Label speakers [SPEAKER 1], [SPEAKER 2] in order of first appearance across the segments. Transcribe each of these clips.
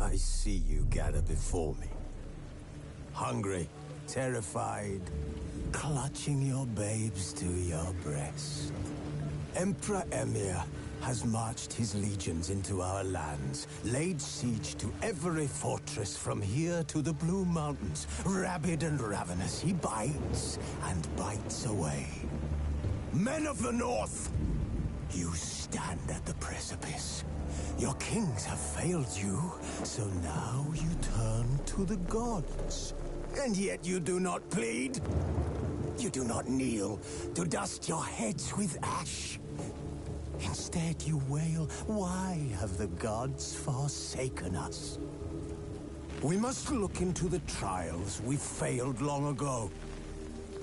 [SPEAKER 1] I see you gather before me. Hungry, terrified, clutching your babes to your breast. Emperor Emhyr has marched his legions into our lands, laid siege to every fortress from here to the Blue Mountains. Rabid and ravenous, he bites and bites away. Men of the North, you stand at the precipice. Your kings have failed you, so now you turn to the gods. And yet you do not plead. You do not kneel to dust your heads with ash. Instead you wail, why have the gods forsaken us? We must look into the trials we failed long ago.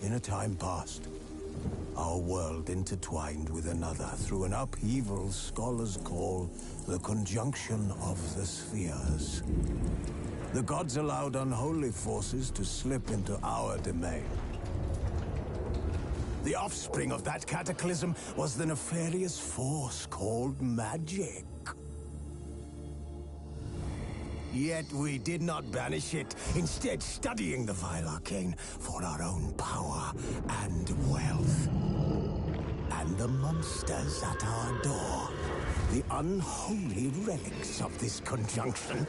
[SPEAKER 1] In a time past, our world intertwined with another through an upheaval scholars call the conjunction of the spheres. The gods allowed unholy forces to slip into our domain. The offspring of that cataclysm was the nefarious force called magic. Yet we did not banish it, instead studying the vile arcane for our own power and wealth. And the monsters at our door, the unholy relics of this conjunction.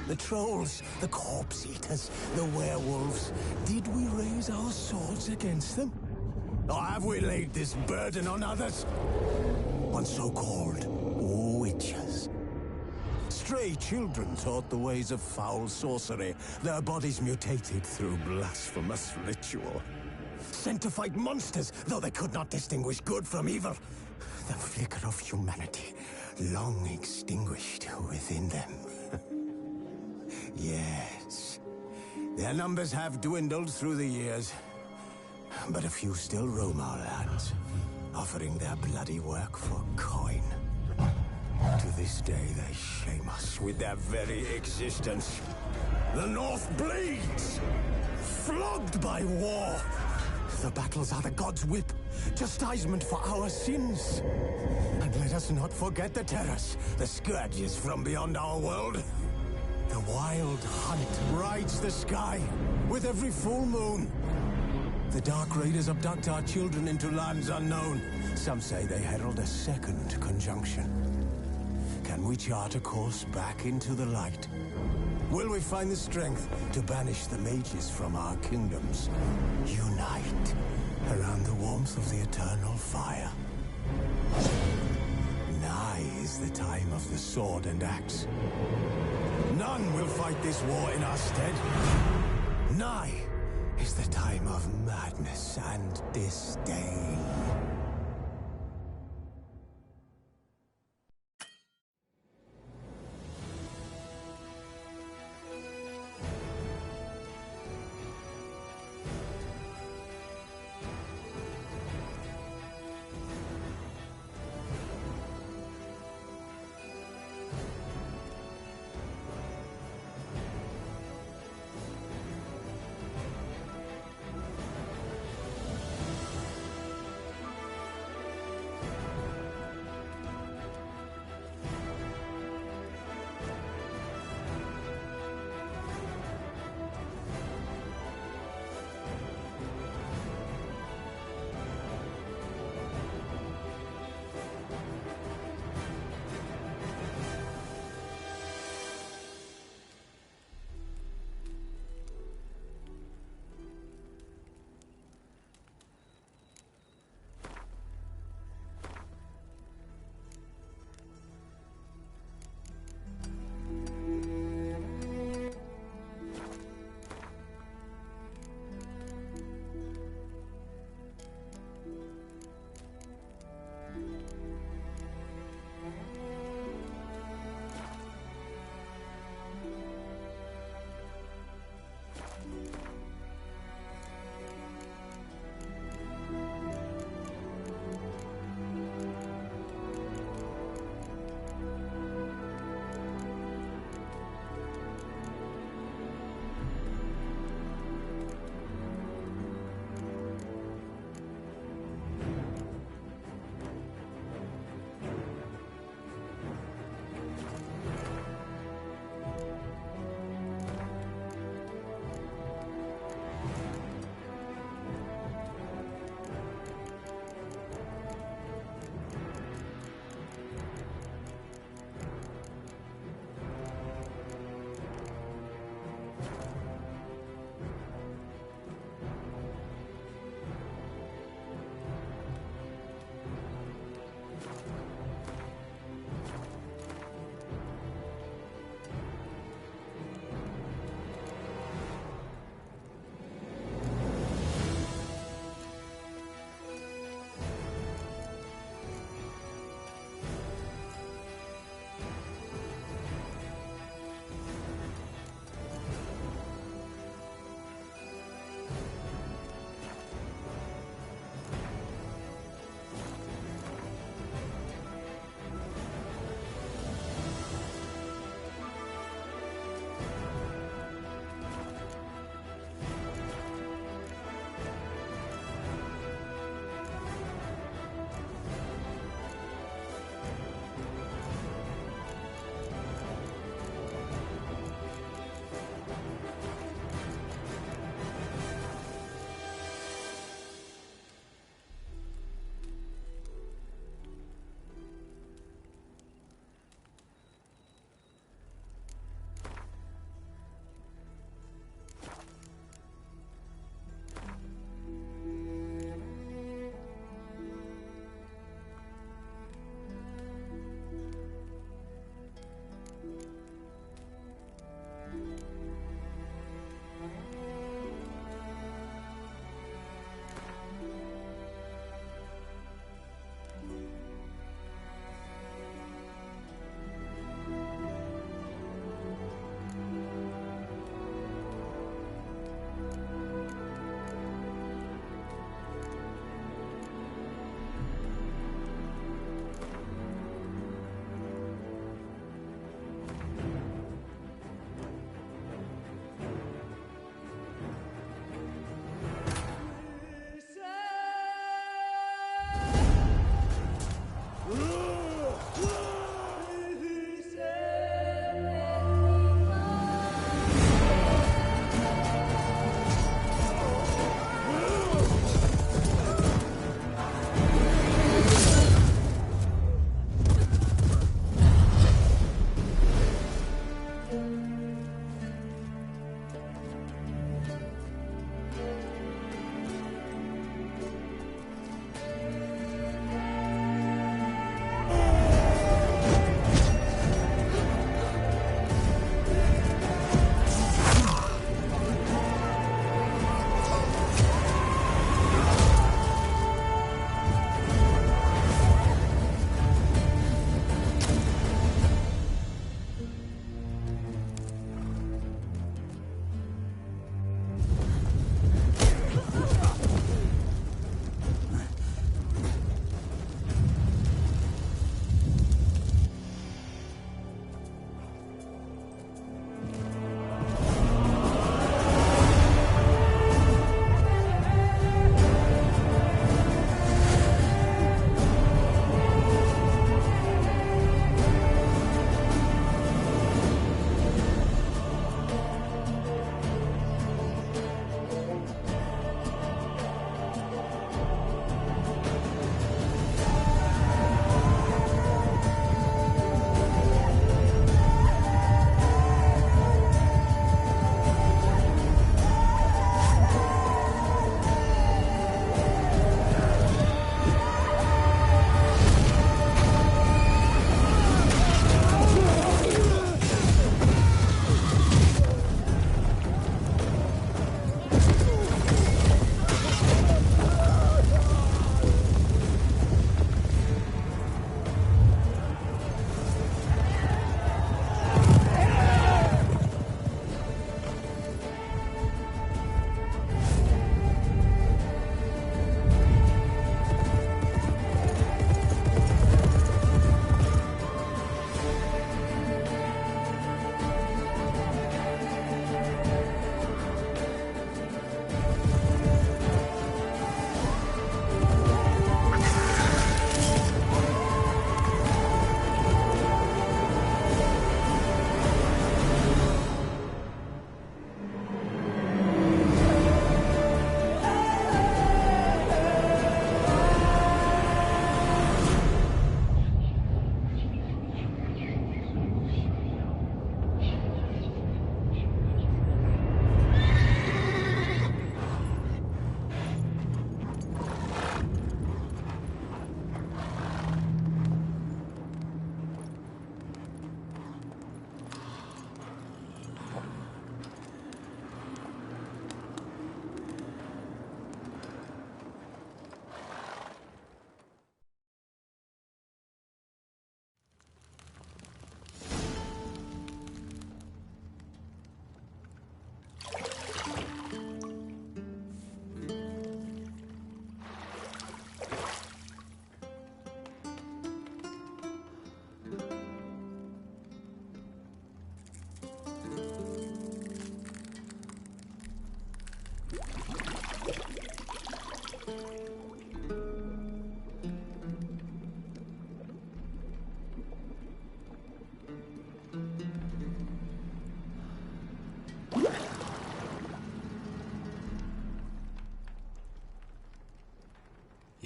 [SPEAKER 1] The trolls, the corpse eaters, the werewolves. Did we raise our swords against them? Or have we laid this burden on others? On so-called witches. Stray children taught the ways of foul sorcery, their bodies mutated through blasphemous ritual. Sent to fight monsters, though they could not distinguish good from evil. The flicker of humanity, long extinguished within them. Yes, their numbers have dwindled through the years, but a few still roam our lands, offering their bloody work for coin. To this day, they shame us with their very existence. The North bleeds, flogged by war. The battles are the gods' whip, chastisement for our sins. And let us not forget the terrors, the scourges from beyond our world. The wild hunt rides the sky with every full moon. The Dark Raiders abduct our children into lands unknown. Some say they herald a second conjunction. Can we chart a course back into the light? Will we find the strength to banish the mages from our kingdoms? Unite around the warmth of the eternal fire. Nigh is the time of the sword and axe. None will fight this war in our stead. Nigh is the time of madness and disdain.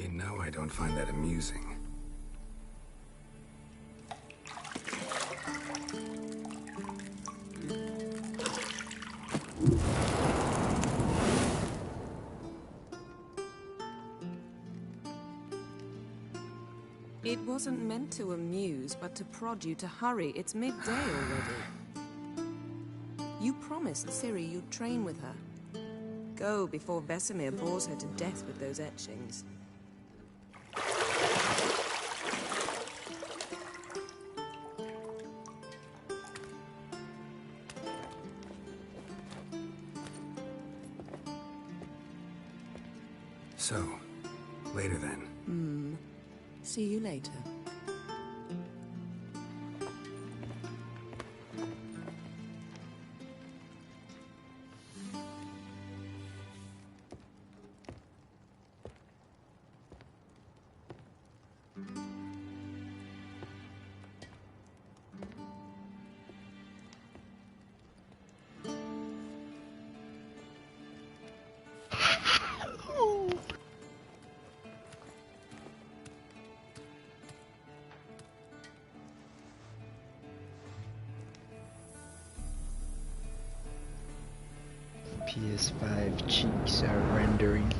[SPEAKER 2] You know I don't find that amusing.
[SPEAKER 3] It wasn't meant to amuse, but to prod you to hurry. It's midday already. You promised Ciri you'd train with her. Go before Vesemir bores her to death with those etchings.
[SPEAKER 2] So, later then.
[SPEAKER 3] See you later.
[SPEAKER 4] PS5 cheeks are rendering.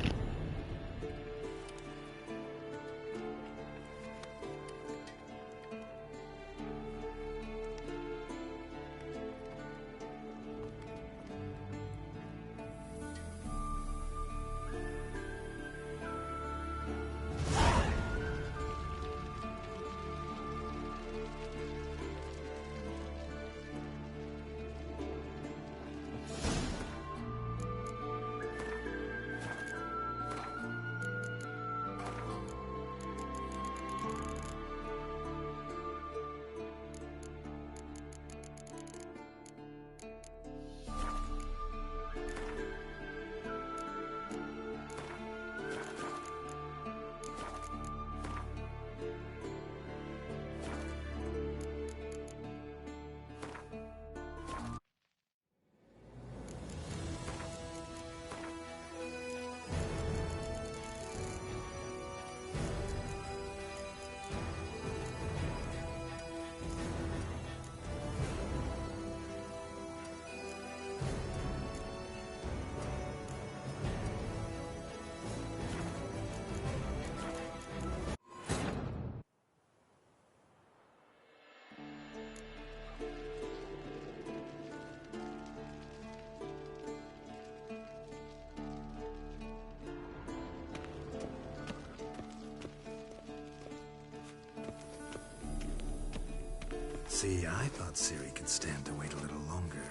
[SPEAKER 2] See, I thought Ciri could stand to wait a little longer.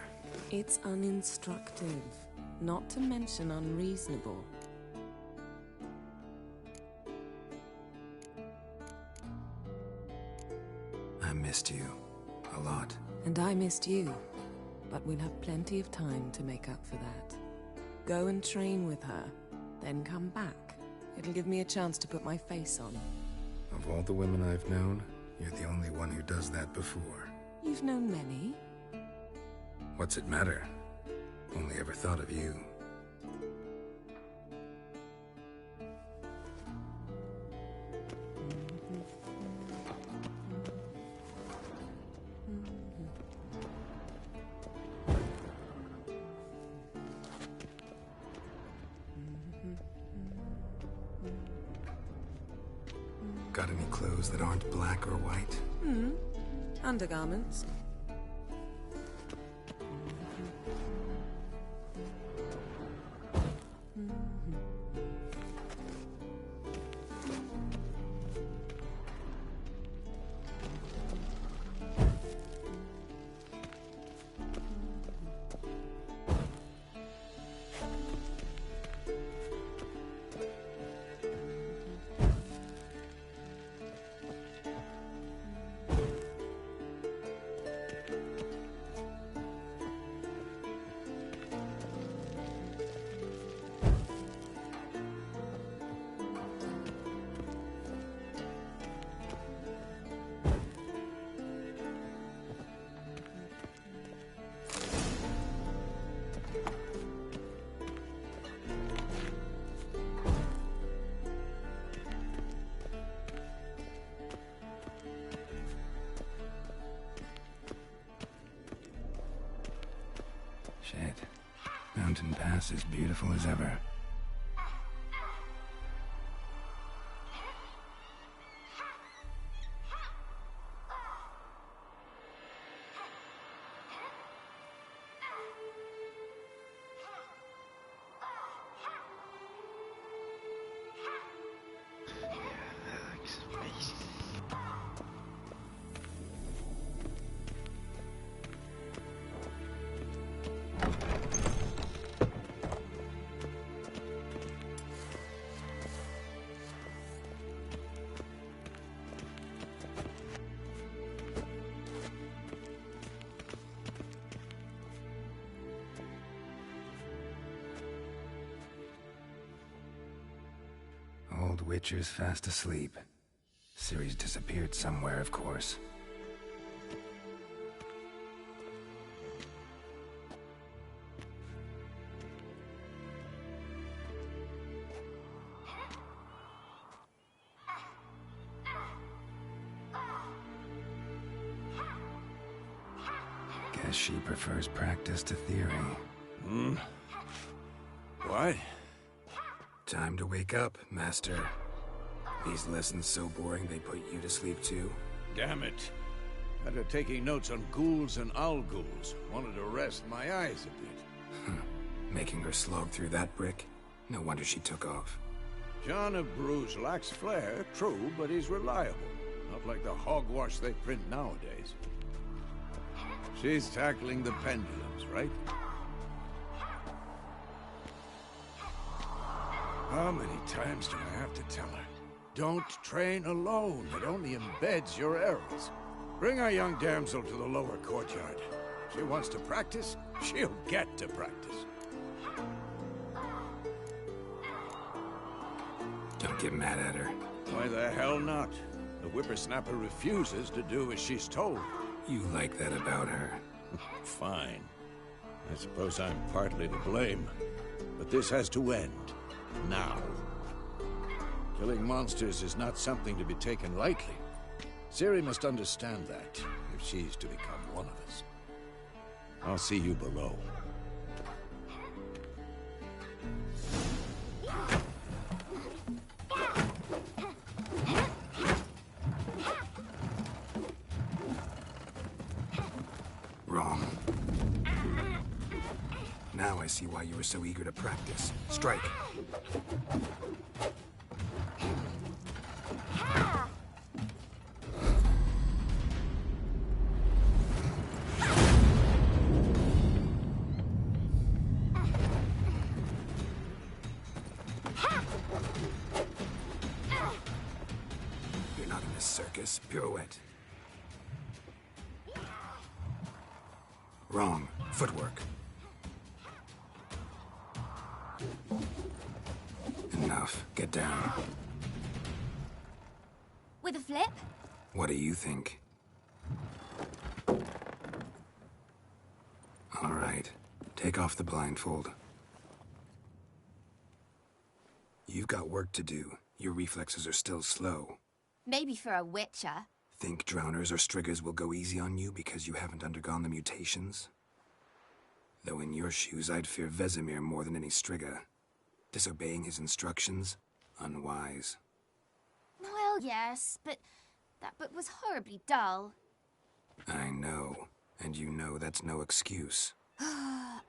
[SPEAKER 3] It's uninstructive, not to mention unreasonable.
[SPEAKER 2] I missed you. A lot.
[SPEAKER 3] And I missed you. But we'll have plenty of time to make up for that. Go and train with her, then come back. It'll give me a chance to put my face on.
[SPEAKER 2] Of all the women I've known, you're the only one who does that before.
[SPEAKER 3] You've known many.
[SPEAKER 2] What's it matter? Only ever thought of you. Got any clothes that aren't black or white?
[SPEAKER 3] Undergarments.
[SPEAKER 2] Mountain Pass is beautiful as ever. Old Witcher's fast asleep. Ciri's disappeared somewhere, of course. Guess she prefers practice to theory.
[SPEAKER 5] What?
[SPEAKER 2] Time to wake up, Master. These lessons so boring they put you to sleep too?
[SPEAKER 5] Damn it. After taking notes on ghouls and owl ghouls, wanted to rest my eyes a bit.
[SPEAKER 2] Making her slog through that brick? No wonder she took off.
[SPEAKER 5] John of Bruges lacks flair, true, but he's reliable. Not like the hogwash they print nowadays. She's tackling the pendulums, right? How many times do I have to tell her? Don't train alone. It only embeds your errors. Bring our young damsel to the lower courtyard. She wants to practice, she'll get to practice.
[SPEAKER 2] Don't get mad at her.
[SPEAKER 5] Why the hell not? The whippersnapper refuses to do as she's told.
[SPEAKER 2] You like that about her.
[SPEAKER 5] Fine. I suppose I'm partly to blame. But this has to end. Now. Killing monsters is not something to be taken lightly. Ciri must understand that, if she's to become one of us. I'll see you below.
[SPEAKER 2] Wrong. Now I see why you were so eager to practice. Strike. You're not in a circus. Pirouette. Wrong. Footwork. Enough. Get down.
[SPEAKER 6] With a flip?
[SPEAKER 2] What do you think? All right. Take off the blindfold. You've got work to do. Your reflexes are still slow.
[SPEAKER 6] Maybe for a witcher.
[SPEAKER 2] Think drowners or striggers will go easy on you because you haven't undergone the mutations? Though in your shoes, I'd fear Vesemir more than any strigger. Disobeying his instructions? Unwise.
[SPEAKER 6] Well, yes, but that book was horribly dull.
[SPEAKER 2] I know. And you know that's no excuse.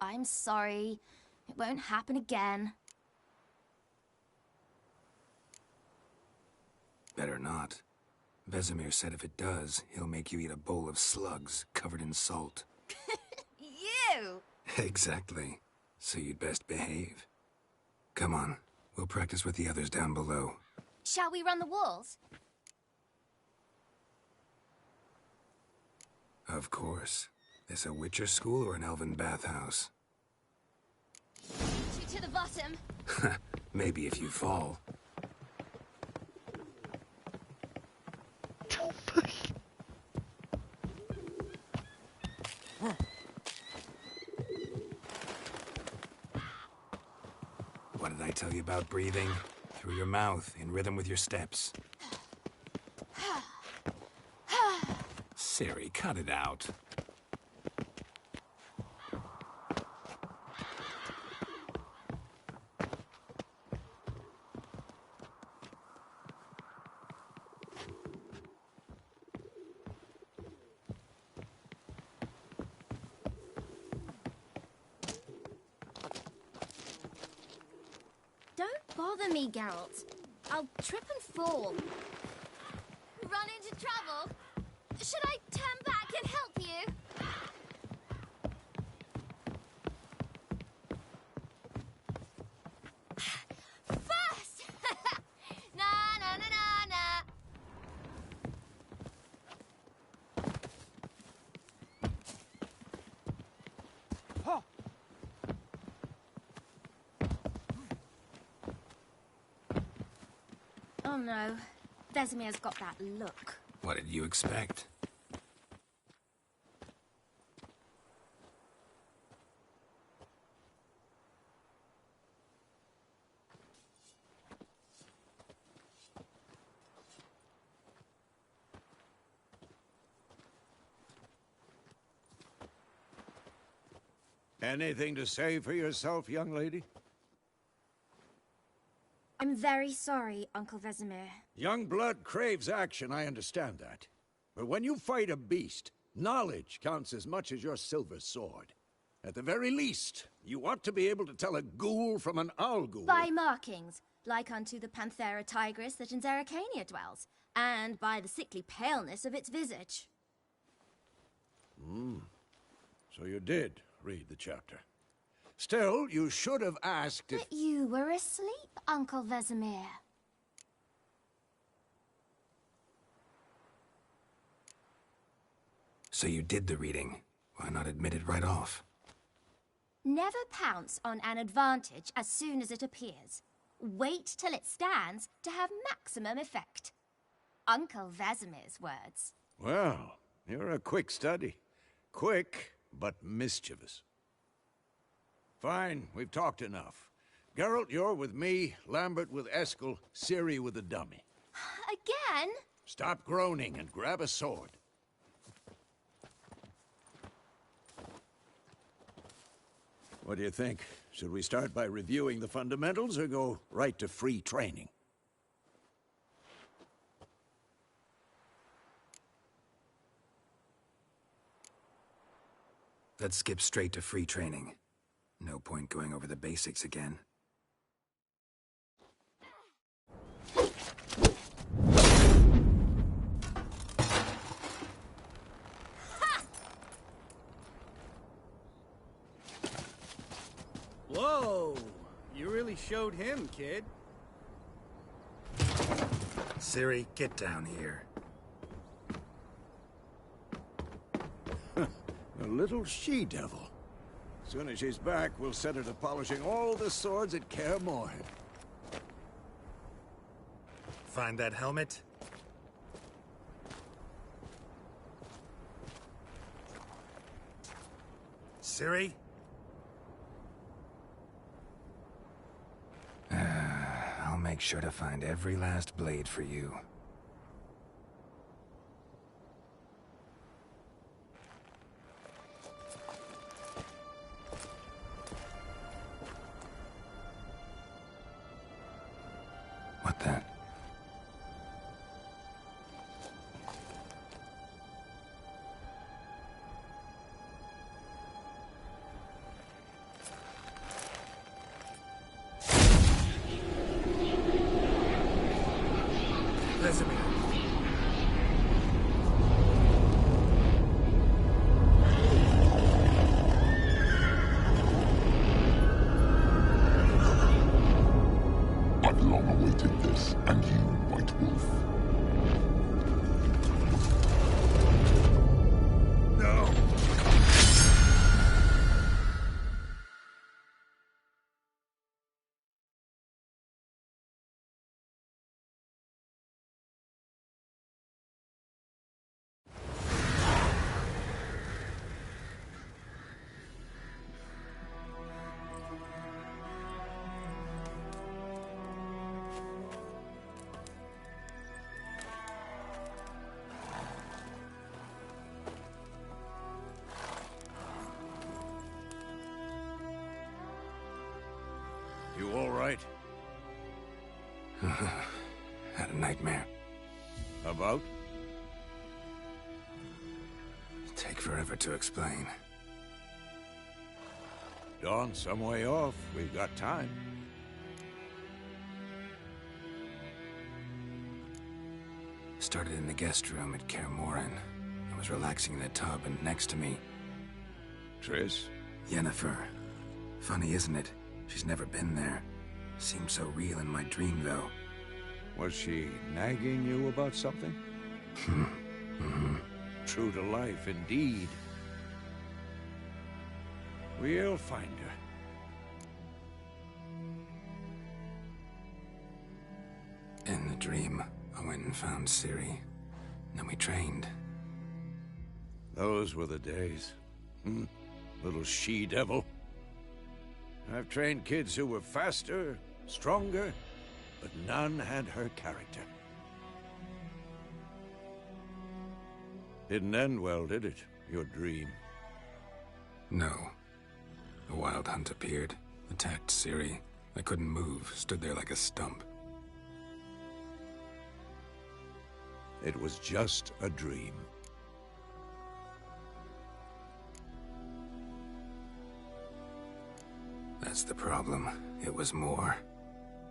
[SPEAKER 6] I'm sorry. It won't happen again.
[SPEAKER 2] Better not. Vesemir said if it does, he'll make you eat a bowl of slugs covered in salt.
[SPEAKER 6] You!
[SPEAKER 2] Exactly. So you'd best behave. Come on. We'll practice with the others down below.
[SPEAKER 6] Shall we run the walls?
[SPEAKER 2] Of course. This a Witcher school or an elven bathhouse?
[SPEAKER 6] To the bottom.
[SPEAKER 2] Maybe if you fall. What did I tell you about breathing? Through your mouth, in rhythm with your steps. Ciri, cut it out.
[SPEAKER 6] bother me, Geralt. I'll trip and fall. Run into trouble? Should I turn back and help you? First! Na na na na na. Oh no, Vesemir's got that look.
[SPEAKER 2] What did you expect?
[SPEAKER 5] Anything to say for yourself, young lady?
[SPEAKER 6] I'm very sorry, Uncle Vesemir.
[SPEAKER 5] Young blood craves action, I understand that. But when you fight a beast, knowledge counts as much as your silver sword. At the very least, you ought to be able to tell a ghoul from an owl ghoul.
[SPEAKER 6] By markings, like unto the Panthera tigris that in Zerrikania dwells, and by the sickly paleness of its visage.
[SPEAKER 5] So you did read the chapter. Still, you should have asked if...
[SPEAKER 6] But you were asleep, Uncle Vesemir.
[SPEAKER 2] So you did the reading. Why not admit it right off?
[SPEAKER 6] Never pounce on an advantage as soon as it appears. Wait till it stands to have maximum effect. Uncle Vesemir's words.
[SPEAKER 5] Well, you're a quick study. Quick, but mischievous. Fine, we've talked enough. Geralt, you're with me, Lambert with Eskel, Ciri with the dummy.
[SPEAKER 6] Again?
[SPEAKER 5] Stop groaning and grab a sword. What do you think? Should we start by reviewing the fundamentals or go right to free training?
[SPEAKER 2] Let's skip straight to free training. No point going over the basics again.
[SPEAKER 7] Whoa! You really showed him, kid.
[SPEAKER 2] Ciri, get down here.
[SPEAKER 5] A little she-devil. Soon as she's back, we'll set her to polishing all the swords at Kaer Morhen.
[SPEAKER 2] Find that helmet? Ciri? I'll make sure to find every last blade for you. What then? Vesemir.
[SPEAKER 8] I've long awaited this, and you, White Wolf.
[SPEAKER 2] No!
[SPEAKER 5] You all right?
[SPEAKER 2] Had a nightmare.
[SPEAKER 5] About?
[SPEAKER 2] Take forever to explain.
[SPEAKER 5] Dawn's some way off. We've got time.
[SPEAKER 2] Started in the guest room at Kaer Morhen. I was relaxing in the tub, and next to me...
[SPEAKER 5] Triss?
[SPEAKER 2] Yennefer. Funny, isn't it? She's never been there. Seemed so real in my dream, though.
[SPEAKER 5] Was she nagging you about something? True to life, indeed. We'll find her.
[SPEAKER 2] In the dream, I went and found Ciri. Then we trained.
[SPEAKER 5] Those were the days. Little she-devil. I've trained kids who were faster, stronger, but none had her character. Didn't end well, did it? Your dream?
[SPEAKER 2] No. The Wild Hunt appeared, attacked Ciri. I couldn't move, stood there like a stump.
[SPEAKER 5] It was just a dream.
[SPEAKER 2] That's the problem. It was more.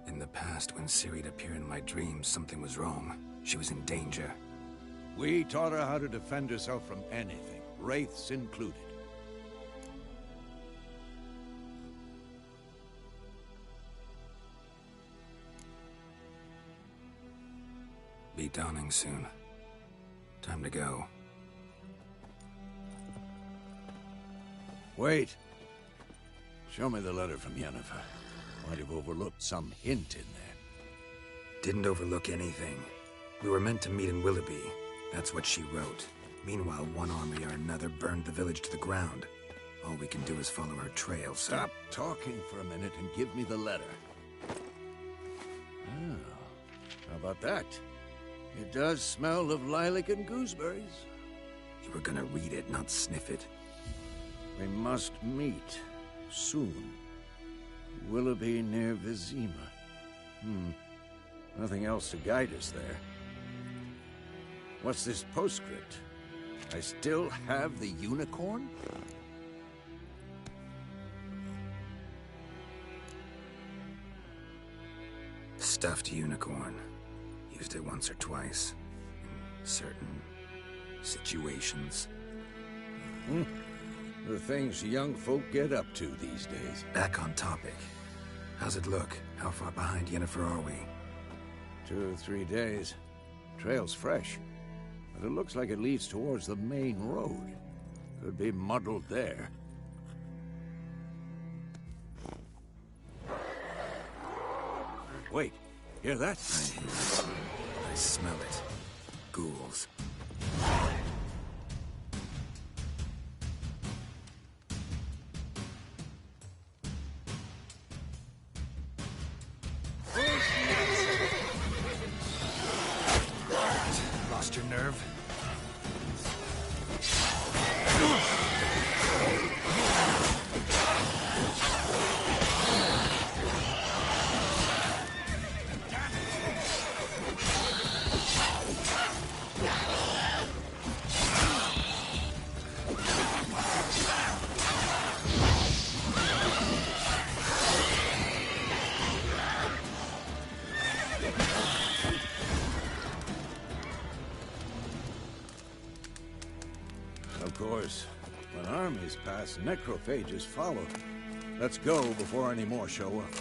[SPEAKER 2] In the past, when Ciri'd appear in my dreams, something was wrong. She was in danger.
[SPEAKER 5] We taught her how to defend herself from anything, wraiths included.
[SPEAKER 2] Be dawning soon. Time to go.
[SPEAKER 5] Wait. Show me the letter from Yennefer. Might have overlooked some hint in there.
[SPEAKER 2] Didn't overlook anything. We were meant to meet in Willoughby. That's what she wrote. Meanwhile, one army or another burned the village to the ground. All we can do is follow her trail, so...
[SPEAKER 5] Stop talking for a minute and give me the letter. Oh, how about that? It does smell of lilac and gooseberries.
[SPEAKER 2] You were gonna read it, not sniff it.
[SPEAKER 5] We must meet. Soon. Willoughby near Vizima. Nothing else to guide us there. What's this postscript? I still have the unicorn?
[SPEAKER 2] Stuffed unicorn. Used it once or twice. In certain situations.
[SPEAKER 5] The things young folk get up to these days.
[SPEAKER 2] Back on topic. How's it look? How far behind Yennefer are we?
[SPEAKER 5] 2 or 3 days. Trail's fresh. But it looks like it leads towards the main road. Could be muddled there. Wait, hear that?
[SPEAKER 2] I smell it. Ghouls. Lost your nerve?
[SPEAKER 5] Of course, when armies pass, necrophages follow. Let's go before any more show up.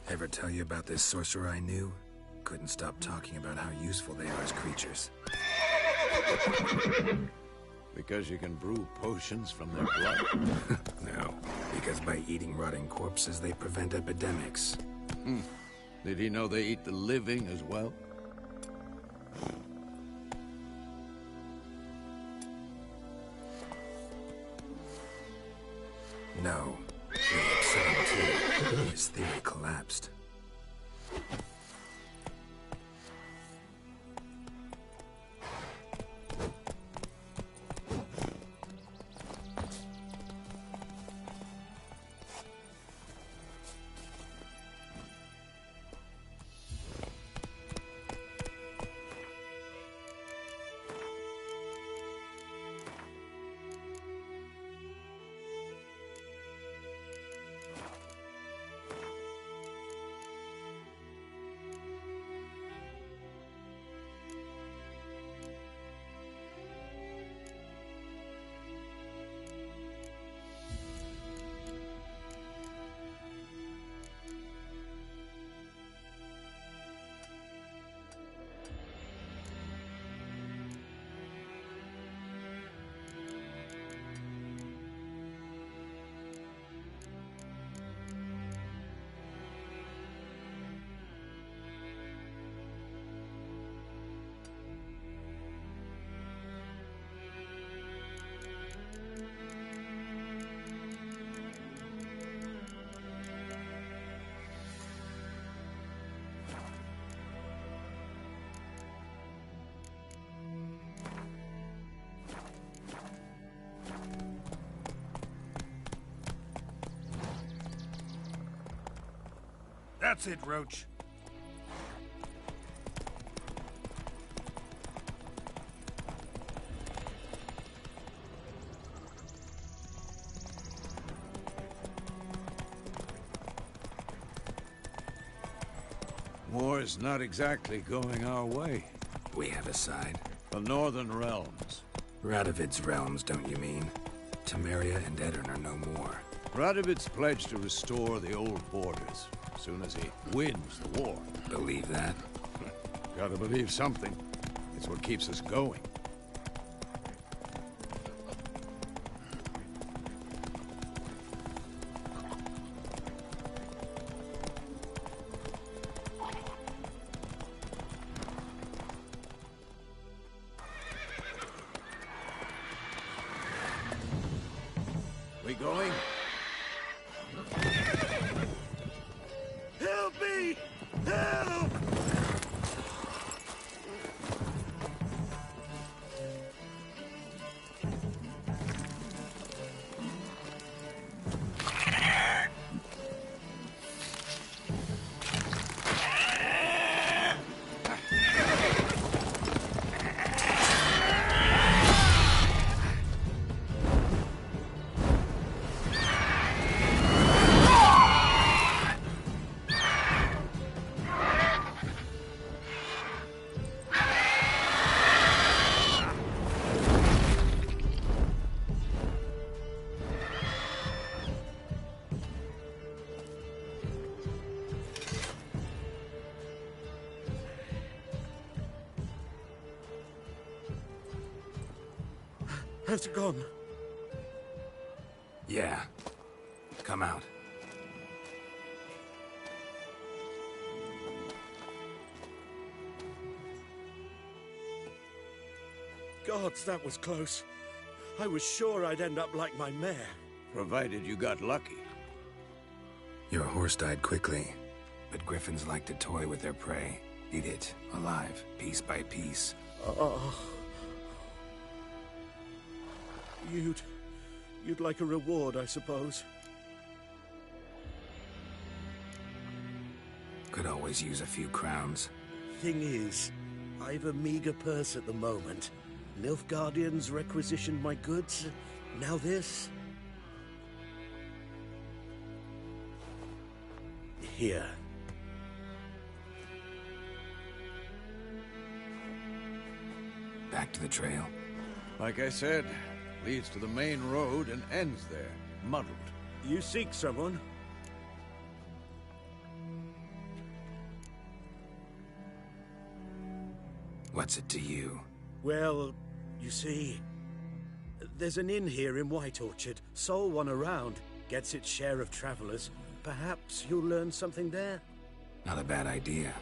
[SPEAKER 2] Ever tell you about this sorcerer I knew? Couldn't stop talking about how useful they are as creatures.
[SPEAKER 5] Because you can brew potions from their blood?
[SPEAKER 2] No, because by eating rotting corpses, they prevent epidemics.
[SPEAKER 5] Did he know they eat the living as well?
[SPEAKER 2] No, really upsetting His theory collapsed.
[SPEAKER 7] That's it, Roach.
[SPEAKER 5] War's not exactly going our way.
[SPEAKER 2] We have a side.
[SPEAKER 5] The Northern Realms.
[SPEAKER 2] Radovid's realms, don't you mean? Temeria and Edirn are no more.
[SPEAKER 5] Radovid's pledged to restore the old borders as soon as he wins the war.
[SPEAKER 2] Believe that?
[SPEAKER 5] Gotta believe something. It's what keeps us going. We going?
[SPEAKER 7] Help me! Help! Has it gone?
[SPEAKER 2] Yeah. Come out.
[SPEAKER 7] Gods, that was close. I was sure I'd end up like my mare.
[SPEAKER 5] Provided you got lucky.
[SPEAKER 2] Your horse died quickly, but griffins like to toy with their prey. Eat it, alive, piece by piece.
[SPEAKER 7] Oh. You'd like a reward, I suppose.
[SPEAKER 2] Could always use a few crowns.
[SPEAKER 7] Thing is, I've a meager purse at the moment. Nilfgaardians requisitioned my goods. Now this. Here.
[SPEAKER 2] Back to the trail.
[SPEAKER 5] Like I said, leads to the main road and ends there, muddled.
[SPEAKER 7] You seek someone?
[SPEAKER 2] What's it to you?
[SPEAKER 7] Well, you see, there's an inn here in White Orchard. Sole one around. Gets its share of travelers. Perhaps you'll learn something there?
[SPEAKER 2] Not a bad idea.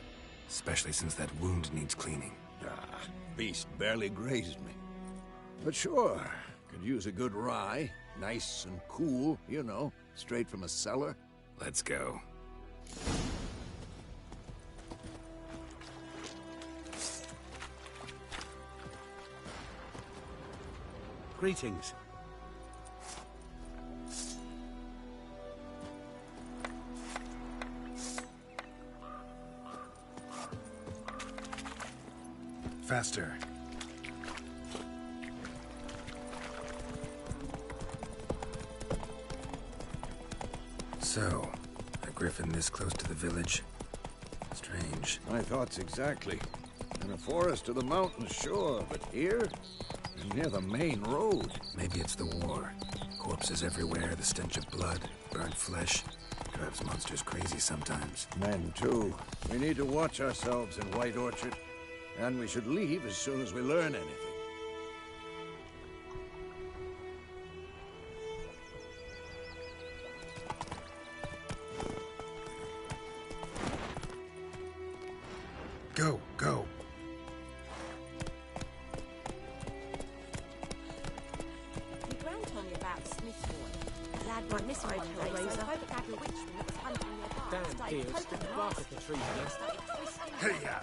[SPEAKER 2] Especially since that wound needs cleaning.
[SPEAKER 5] Ah, beast barely grazed me. But sure, could use a good rye. Nice and cool, you know, straight from a cellar.
[SPEAKER 2] Let's go.
[SPEAKER 7] Greetings.
[SPEAKER 2] Faster. So, a griffin this close to the village? Strange.
[SPEAKER 5] My thoughts exactly. In a forest or the mountains, sure, but here? Near the main road.
[SPEAKER 2] Maybe it's the war. Corpses everywhere, the stench of blood, burnt flesh. Drives monsters crazy sometimes.
[SPEAKER 5] Men, too. We need to watch ourselves in White Orchard. And we should leave as soon as we learn anything.
[SPEAKER 2] Go, go.
[SPEAKER 9] Your grand told me about Smithboy. Lad went missing one day, so I hope had a witchman that was hunting nearby.
[SPEAKER 10] Damn deals, stick the bark at the tree there.
[SPEAKER 2] Hey, yeah.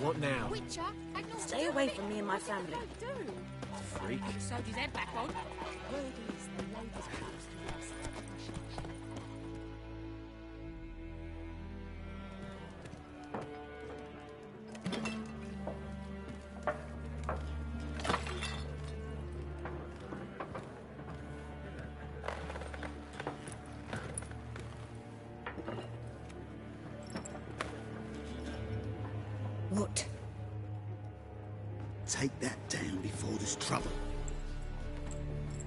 [SPEAKER 10] What now?
[SPEAKER 9] Stay away from me and my family.
[SPEAKER 10] Freak.
[SPEAKER 9] Sewed his head back on. Word is the lady's close to us.
[SPEAKER 11] What?
[SPEAKER 12] Take that down before there's trouble.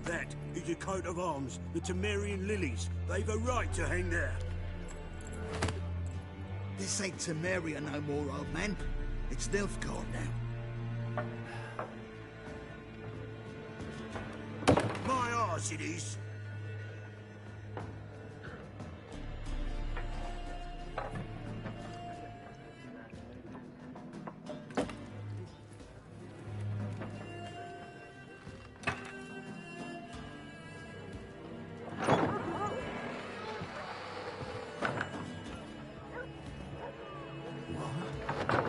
[SPEAKER 7] That is your coat of arms, the Temerian lilies. They've a right to hang there.
[SPEAKER 12] This ain't Temeria no more, old man. It's Nilfgaard now.
[SPEAKER 7] My arse it is.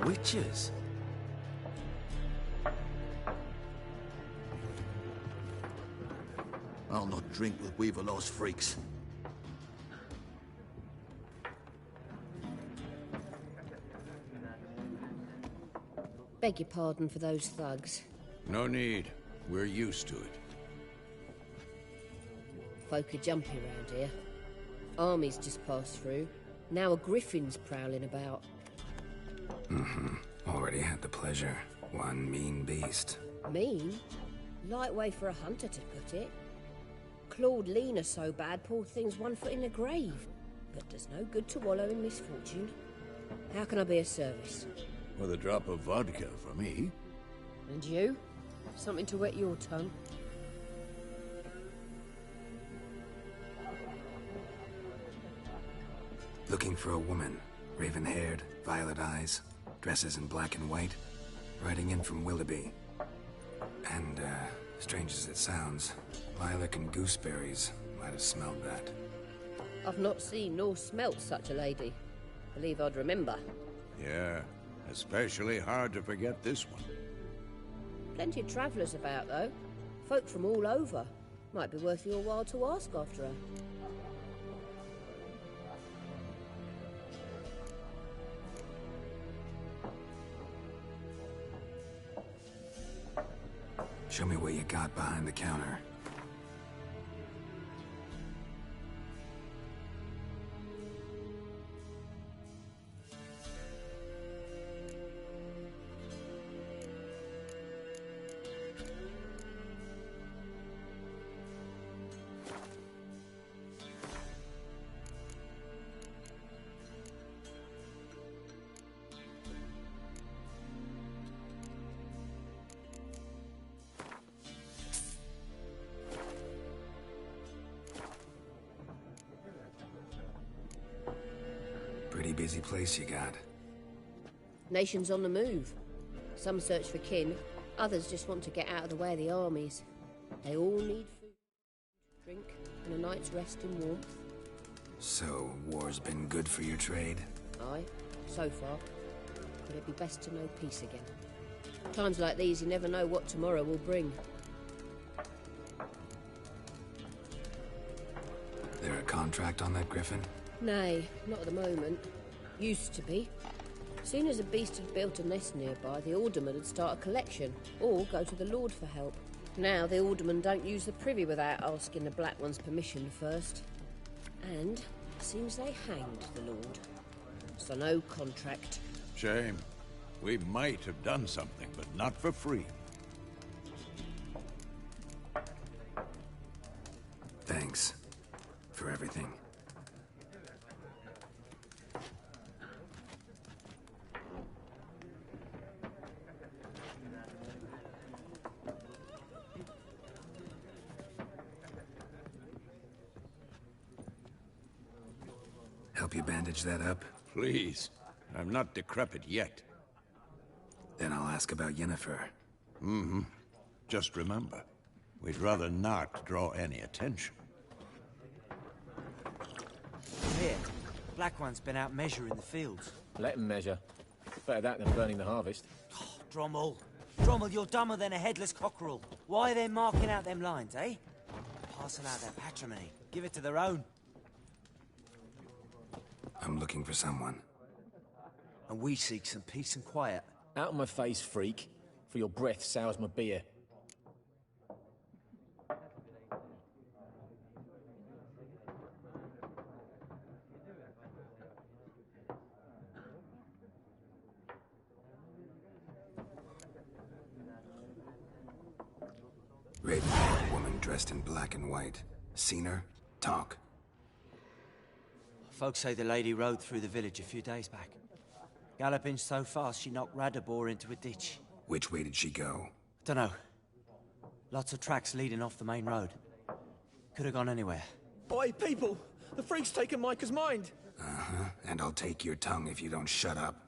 [SPEAKER 1] Witches?
[SPEAKER 12] I'll not drink with Weaverlaw's freaks.
[SPEAKER 11] Beg your pardon for those thugs.
[SPEAKER 5] No need. We're used to it.
[SPEAKER 11] Folk are jumpy round here. Armies just passed through. Now a griffin's prowling about.
[SPEAKER 2] Already had the pleasure. One mean beast.
[SPEAKER 11] Mean? Light way for a hunter to put it. Clawed Lena so bad, poor thing's 1 foot in the grave. But there's no good to wallow in misfortune. How can I be of service?
[SPEAKER 5] With a drop of vodka for me.
[SPEAKER 11] And you? Something to wet your tongue?
[SPEAKER 2] Looking for a woman. Raven-haired, violet eyes, dresses in black and white. Riding in from Willoughby. And, strange as it sounds, lilac and gooseberries might have smelled that.
[SPEAKER 11] I've not seen nor smelt such a lady. Believe I'd remember.
[SPEAKER 5] Yeah, especially hard to forget this one.
[SPEAKER 11] Plenty of travellers about, though. Folk from all over. Might be worth your while to ask after her.
[SPEAKER 2] Show me what you got behind the counter. Pretty busy place you got.
[SPEAKER 11] Nations on the move. Some search for kin, others just want to get out of the way of the armies. They all need food, drink, and a night's rest in warmth.
[SPEAKER 2] So, war's been good for your trade?
[SPEAKER 11] Aye, so far. But it'd be best to know peace again. Times like these, you never know what tomorrow will bring.
[SPEAKER 2] There a contract on that griffin?
[SPEAKER 11] Nay, not at the moment. Used to be. Soon as a beast had built a nest nearby, the alderman would start a collection, or go to the Lord for help. Now the aldermen don't use the privy without asking the Black One's permission first. And seems they hanged the Lord. So no contract.
[SPEAKER 5] Shame. We might have done something, but not for free.
[SPEAKER 2] Thanks for everything. Help you bandage that up?
[SPEAKER 5] Please. I'm not decrepit yet.
[SPEAKER 2] Then I'll ask about Yennefer.
[SPEAKER 5] Mm-hmm. Just remember, we'd rather not draw any attention.
[SPEAKER 10] Here, Black One's been out measuring the fields.
[SPEAKER 13] Let him measure. Better that than burning the harvest.
[SPEAKER 10] Oh, Drommel. Drommel, you're dumber than a headless cockerel. Why are they marking out them lines, eh? Passing out their patrimony. Give it to their own.
[SPEAKER 2] I'm looking for someone.
[SPEAKER 10] And we seek some peace and quiet.
[SPEAKER 13] Out of my face, freak. For your breath sours my beer.
[SPEAKER 2] Raven, woman dressed in black and white. Seen her? Talk.
[SPEAKER 10] Folks say the lady rode through the village a few days back. Galloping so fast she knocked Radabor into a ditch.
[SPEAKER 2] Which way did she go?
[SPEAKER 10] Dunno. Lots of tracks leading off the main road. Could have gone anywhere.
[SPEAKER 13] Oi, people! The freak's taken Micah's mind!
[SPEAKER 2] Uh-huh. And I'll take your tongue if you don't shut up.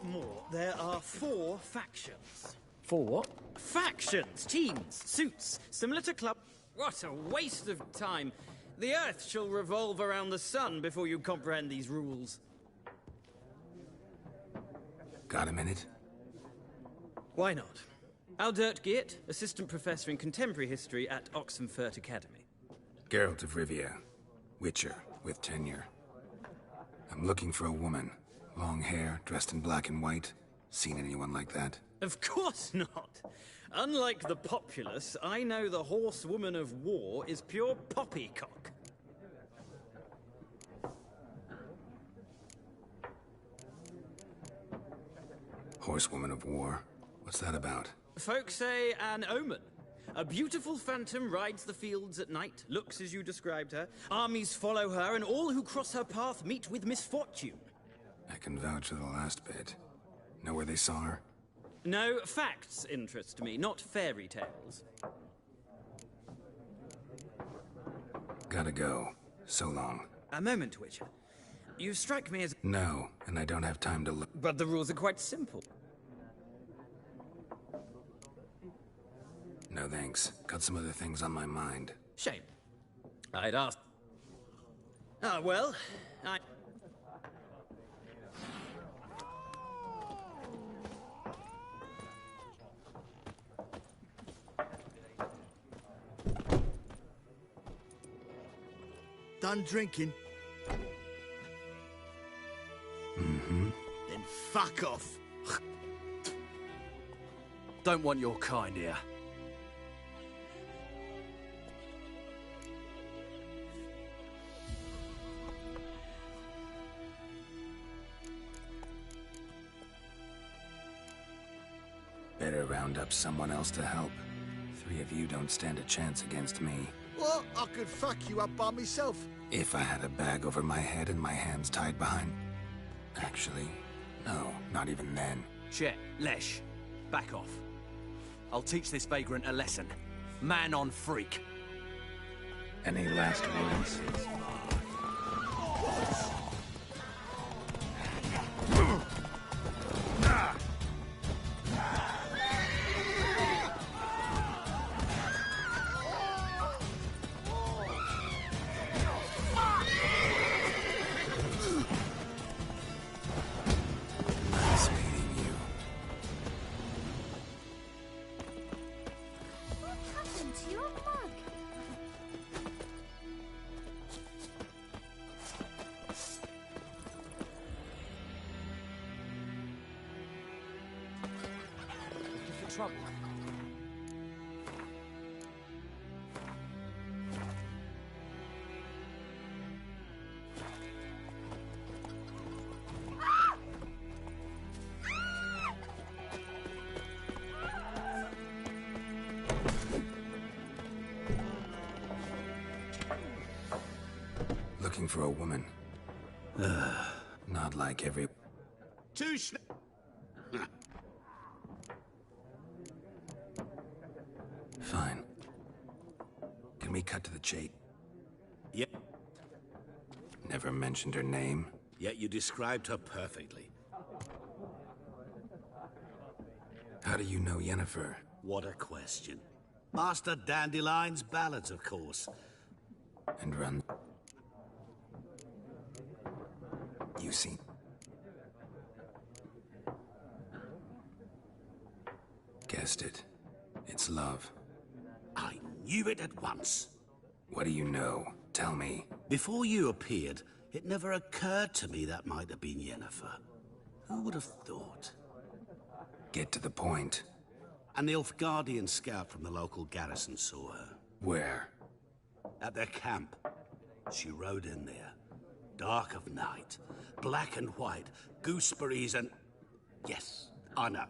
[SPEAKER 14] More. There are 4 factions.
[SPEAKER 13] 4 what?
[SPEAKER 14] Factions, teams, suits, similar to club. What a waste of time. The Earth shall revolve around the sun before you comprehend these rules.
[SPEAKER 2] Got a minute?
[SPEAKER 14] Why not? Aldert Geert, Assistant Professor in Contemporary History at Oxenfurt Academy.
[SPEAKER 2] Geralt of Rivia. Witcher, with tenure. I'm looking for a woman. Long hair, dressed in black and white. Seen anyone like that?
[SPEAKER 14] Of course not. Unlike the populace, I know the horsewoman of war is pure poppycock.
[SPEAKER 2] Horsewoman of war? What's that about?
[SPEAKER 14] Folks say an omen. A beautiful phantom rides the fields at night, looks as you described her. Armies follow her, and all who cross her path meet with misfortune.
[SPEAKER 2] I can vouch for the last bit. Know where they saw her?
[SPEAKER 14] No, facts interest me, not fairy tales.
[SPEAKER 2] Gotta go. So long.
[SPEAKER 14] A moment, Witcher. You strike me as...
[SPEAKER 2] No, and I don't have time to look.
[SPEAKER 14] But the rules are quite simple.
[SPEAKER 2] No thanks. Got some other things on my mind.
[SPEAKER 14] Shame. I'd asked... Ah, well, I...
[SPEAKER 12] Done drinking?
[SPEAKER 2] Mm-hmm.
[SPEAKER 12] Then fuck off.
[SPEAKER 10] Don't want your kind here.
[SPEAKER 2] Better round up someone else to help. 3 of you don't stand a chance against me.
[SPEAKER 12] What? I could fuck you up by myself.
[SPEAKER 2] If I had a bag over my head and my hands tied behind... Actually, no, not even then.
[SPEAKER 10] Chet, Lesh, back off.
[SPEAKER 15] I'll teach this vagrant a lesson. Man on freak.
[SPEAKER 2] Any last words?
[SPEAKER 10] Trouble.
[SPEAKER 2] Looking for a woman. Not like every... Fine. Can we cut to the chase?
[SPEAKER 7] Yep.
[SPEAKER 2] Never mentioned her name.
[SPEAKER 7] Yet you described her perfectly.
[SPEAKER 2] How do you know Yennefer?
[SPEAKER 7] What a question. Master Dandelion's ballads, of course.
[SPEAKER 2] And run. You see. Guessed it. It's love.
[SPEAKER 7] I knew it at once.
[SPEAKER 2] What do you know? Tell me.
[SPEAKER 7] Before you appeared, it never occurred to me that might have been Yennefer. Who would have thought?
[SPEAKER 2] Get to the point.
[SPEAKER 7] An Nilfgaardian scout from the local garrison saw her.
[SPEAKER 2] Where?
[SPEAKER 7] At their camp. She rode in there. Dark of night. Black and white. Gooseberries and... Yes, I know.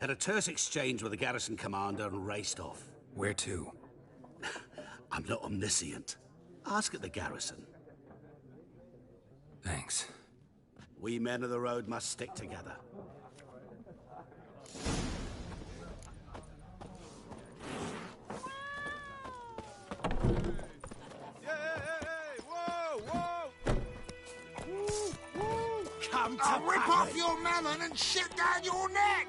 [SPEAKER 7] Had a terse exchange with the garrison commander and raced off.
[SPEAKER 2] Where to?
[SPEAKER 7] I'm not omniscient. Ask at the garrison.
[SPEAKER 2] Thanks.
[SPEAKER 7] We men of the road must stick together.
[SPEAKER 12] I'll rip off your melon and shit down your neck!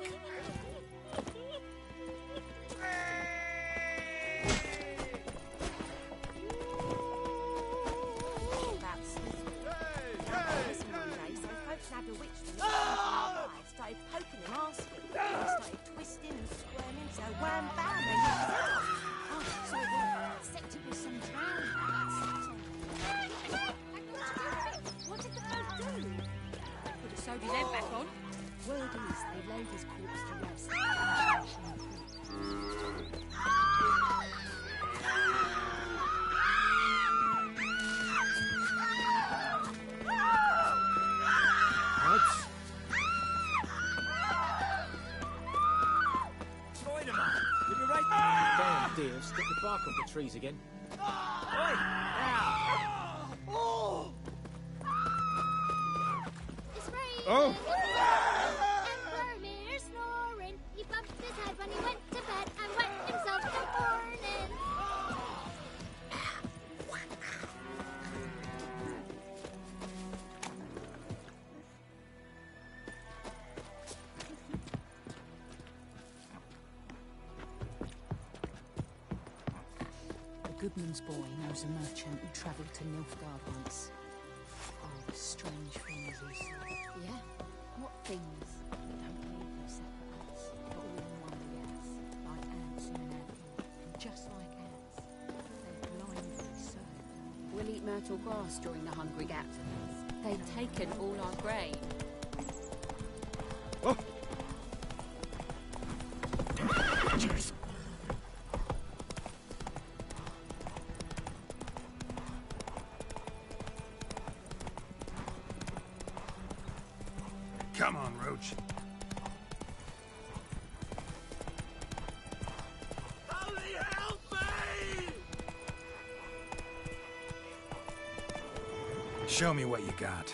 [SPEAKER 9] Started poking him, asking. He started twisting and squirming, so wham bam, they knocked his head off. Oh, so it was infected with some drown. What did the folk do? Put a sewed his head back on. Word is, they laid his corpse to rest.
[SPEAKER 13] Dear, strip the bark off the trees again.
[SPEAKER 9] Oi!
[SPEAKER 13] Now!
[SPEAKER 9] Oh!
[SPEAKER 11] It's raining.
[SPEAKER 13] Oh!
[SPEAKER 11] And Boromir's snoring. He bumped his head when he went to bed and wet himself till morning.
[SPEAKER 16] Goodman's boy knows a merchant who travelled to Nilfgaard once. Oh, strange things he saw.
[SPEAKER 11] Yeah? What things?
[SPEAKER 16] They don't believe they're separate ants, but all in one yes. Like ants in an anthill. And just like ants, they're blindly so.
[SPEAKER 17] We'll eat myrtle grass during the hungry gap. They've taken all our grain.
[SPEAKER 13] Oh!
[SPEAKER 2] Come on, Roach.
[SPEAKER 12] Holy help me!
[SPEAKER 2] Show me what you got.